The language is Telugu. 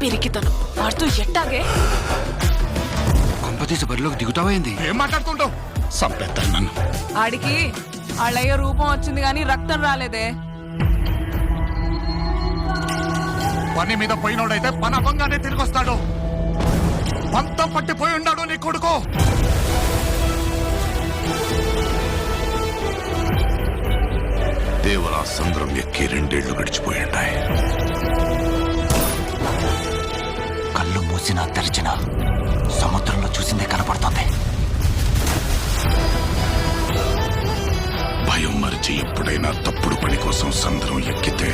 పిరికితను వాడుతూ ఎట్టాగే కొంపతీసి బరిలోకి దిగుతావైంది. ఏం మాట్లాడుతుంటావు? సంపేస్తారు నన్ను. ఆడికి వాళ్ళయ్య రూపం వచ్చింది గాని రక్తం రాలేదే. పని మీద పోయినోడైతే పని అవ్వంగానే తిరిగి వస్తాడు. పంతం పట్టిపోయి ఉన్నాడు నీ కొడుకు. దేవరా సంద్రం ఎక్కి 2 ఏళ్లు గడిచిపోయింటాయి. కళ్ళు మూసినా తెరిచినా సముద్రంలో చూసిందే కనపడుతుంది. భయం మరిచి ఎప్పుడైనా తప్పుడు పని కోసం సంద్రం ఎక్కితే